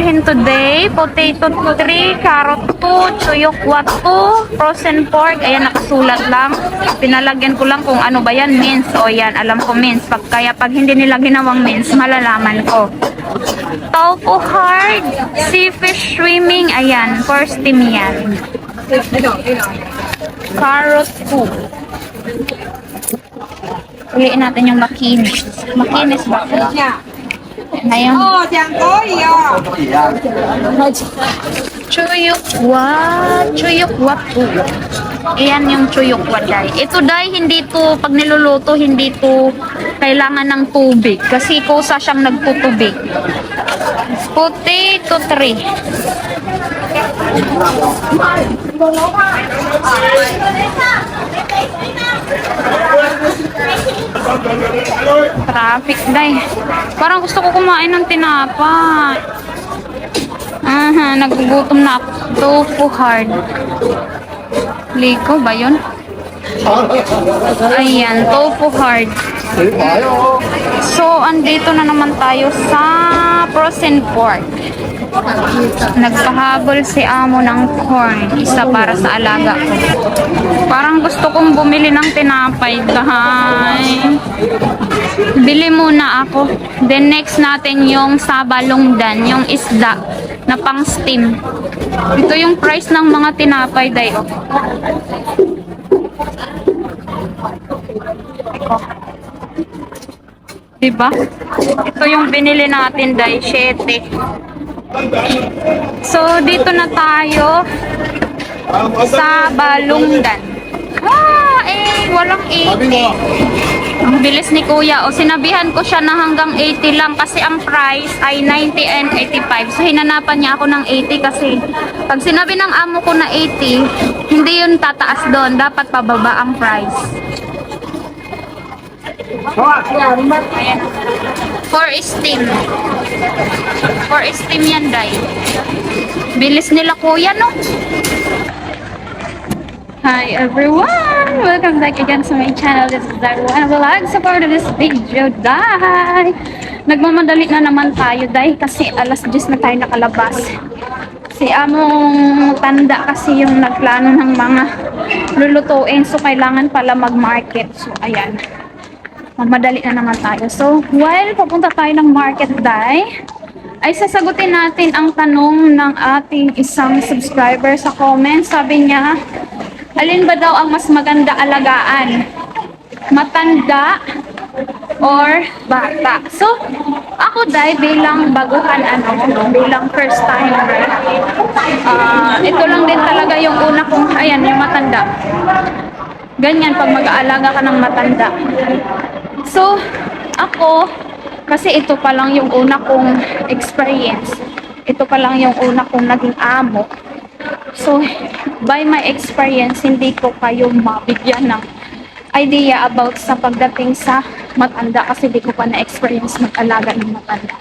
bibilhin today. Potato 3, carrot 2, chuyok 2, frozen pork. Ayan, nakasulat lang. Pinalagyan ko lang kung ano ba yan, mince. O yan, alam ko mince. Kaya pag hindi nila ginawang mince, malalaman ko. Tofu hard, seafish swimming. Ayan, for steam yan. Carrot 2. Uliin natin yung makinis. Makinis ba? Ngayon. Oh, diyan ko, iyo. Chuyukwat po. Iyan yung chuyukwat, day. Ito, day, hindi to, pag niluluto, hindi to kailangan ng tubig. Kasi kusa siyang nagtutubig. Potato 3. Traffic, day. Parang gusto ko kumain ng tinapay. Aha, nagugutom na ako. Tofu hard. Liko ba yun? Ayan, tofu hard. So, andito na naman tayo sa frozen pork. Nagpahabol si amo ng corn. Isa para sa alaga ko. Parang gusto kong bumili ng tinapay, guys. Bili muna ako. Then next natin yung sabalongdan, yung isda na pang steam. Ito yung price ng mga tinapay, day. Diba? Ito yung binili natin, day. 7. So, dito na tayo sa balungdan. Walang 80. Ang bilis ni kuya. O, sinabihan ko siya na hanggang 80 lang kasi ang price ay 90 and 85. So, hinanapan niya ako ng 80 kasi pag sinabi ng amo ko na 80, hindi yun tataas doon. Dapat pababa ang price. Ayan. For steam. For steam yan, day. Bilis nila kuya, no? Hi everyone! Welcome back again to my channel. This is Darwan Vlog. So for this video, day, nagmamadali na naman tayo, day, kasi alas 10 na tayo nakalabas. Si among tanda kasi yung nagplano ng mga lulutuin. So kailangan pala mag-market. So ayan. Mamadali na naman tayo. So while papunta tayo ng market, day, ay sasagutin natin ang tanong ng ating isang subscriber sa comment. Sabi niya, alin ba daw ang mas maganda alagaan? Matanda or bata? So, ako, day, bilang baguhan, bilang first timer, ito lang din talaga yung una kong, ayan, yung matanda. Ganyan pag mag-aalaga ka ng matanda. So, ako, kasi ito pa lang yung una kong experience. Ito pa lang yung una kong naging amo. So, by my experience, hindi ko kayo mabigyan ng idea about sa pagdating sa matanda kasi hindi ko pa na-experience mag-alaga ng matanda.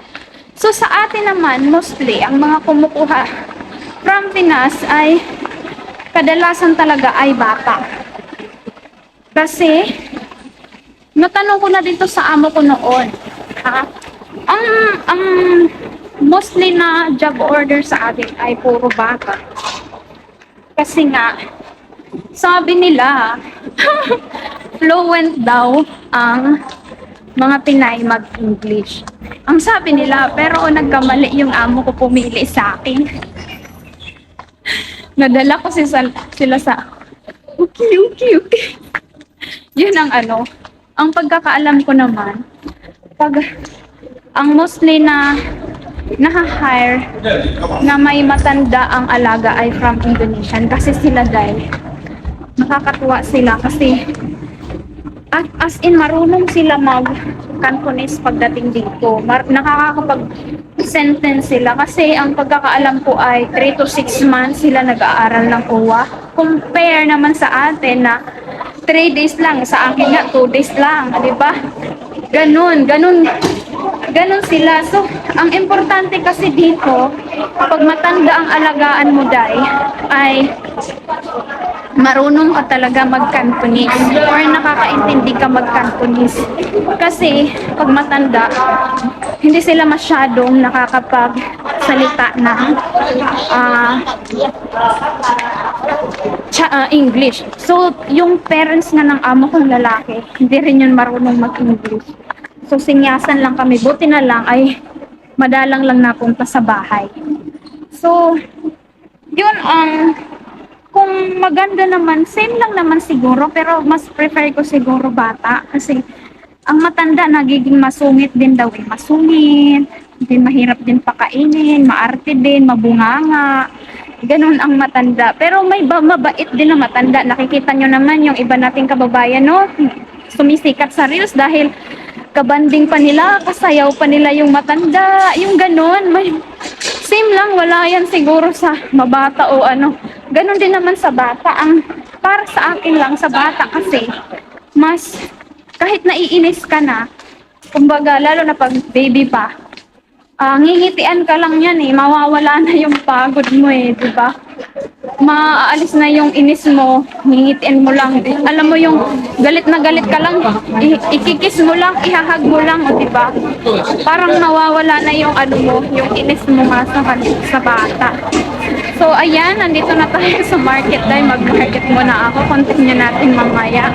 So, sa atin naman, mostly, ang mga kumukuha from Pinas ay kadalasan talaga ay bata. Kasi, natanong ko na dito sa amo ko noon, ang mostly na job order sa atin ay puro bata. Kasi nga, sabi nila, fluent daw ang mga Pinay mag-English. Ang sabi nila, pero nagkamali yung amo ko pumili sa akin. Nadala ko sila sa, okay. Yun ang ang pagkakaalam ko naman, pag ang mostly na na-hire na may matanda ang alaga ay from Indonesian kasi sila, dahil nakakatuwa sila kasi as in marunong sila mag-Cantonese pagdating dito. Nakakapag-sentence sila kasi ang pagkakaalam ko ay 3 to 6 months sila nag-aaral ng uwa. Compare naman sa atin na 3 days lang, sa akin nga 2 days lang, di ba? Ganun sila. So, ang importante kasi dito, pag matanda ang alagaan mo, day, ay marunong ka talaga mag-Cantonese or nakakaintindi ka mag-Cantonese. Kasi, pag matanda, hindi sila masyadong salita ng ah, English. So, yung parents nga ng amo kong lalaki, hindi rin yun marunong mag-English. So, sinyasan lang kami. Buti na lang ay madalang lang napunta sa bahay. So, yun ang kung maganda naman, same lang naman siguro, pero mas prefer ko siguro bata kasi ang matanda nagiging masungit din daw eh. Masungit, din mahirap din pakainin, maarte din, mabunganga. Ganun ang matanda. Pero may mabait din na matanda. Nakikita nyo naman yung iba nating kababayan, no? Sumisikat sa reels dahil kabanding pa nila, kasayaw pa nila yung matanda, yung ganun. May, same lang, wala yan siguro sa mabata o ano. Ganun din naman sa bata. Ang para sa akin lang sa bata kasi mas kahit naiinis ka na, kumbaga lalo na pag baby pa, ngingitian ka lang yan eh, mawawala na yung pagod mo eh, di ba? Maaalis na yung inis mo, ngingitian mo lang. Alam mo yung galit na galit ka lang, ikikis mo lang, ihahag mo lang, o di ba? Parang mawawala na yung ano mo, yung inis mo nga sa bata. So ayan, nandito na tayo sa market dahil mag-market muna ako. Continue natin mamaya.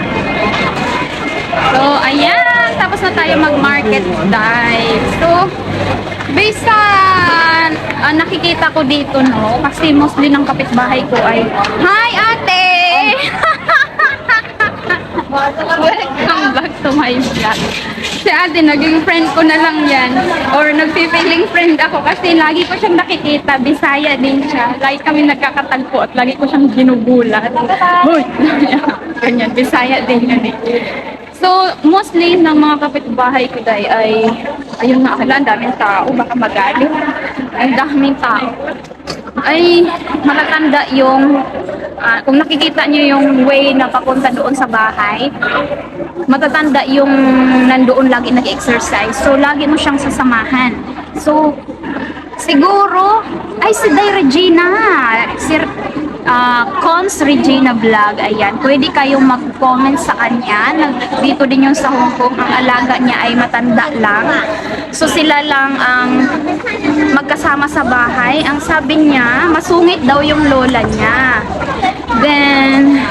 So ayan, tapos na tayo mag-market dahil. So, based sa nakikita ko dito, no, kasi mostly ng kapitbahay ko ay, "Hi ate!" Welcome back to my vlog. Si ate, naging friend ko na lang yan. Or nagpipiling friend ako kasi lagi ko siyang nakikita. Bisaya din siya. Lagi kami nagkakatagpo at lagi ko siyang ginugulat. Hoy! Ganyan, Bisaya din yun eh. So, mostly ng mga kapitbahay ko dahil ay, ayun nga, ang daming tao, baka magalit. Ang daming tao. Ay, matatanda yung, kung nakikita nyo yung way na papunta doon sa bahay, matatanda yung nandoon lagi nag-exercise. So, lagi mo siyang sasamahan. So, siguro, ay si Day Regina, si Cons Regina Vlog, ayan, pwede kayong mag-comment sa kanya. Dito din yung sa Hong Kong, ang alaga niya ay matanda lang. So sila lang ang magkasama sa bahay. Ang sabi niya, masungit daw yung lola niya. Then,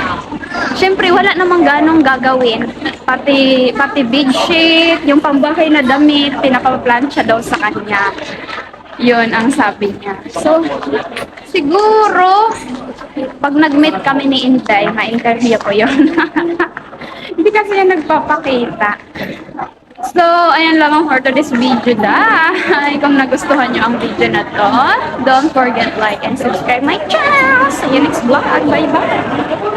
syempre wala namang ganong gagawin. Pati bedsheet, yung pambahay na damit, pinapaplansya daw sa kanya. Yun ang sabi niya. So, siguro, pag nag-meet kami ni Inday, ma-interview ko yun. Hindi kasi yan nagpapakita. So, ayan lang for today's video dahil kung nagustuhan nyo ang video na to, don't forget like and subscribe my channel. See you next vlog. Bye-bye!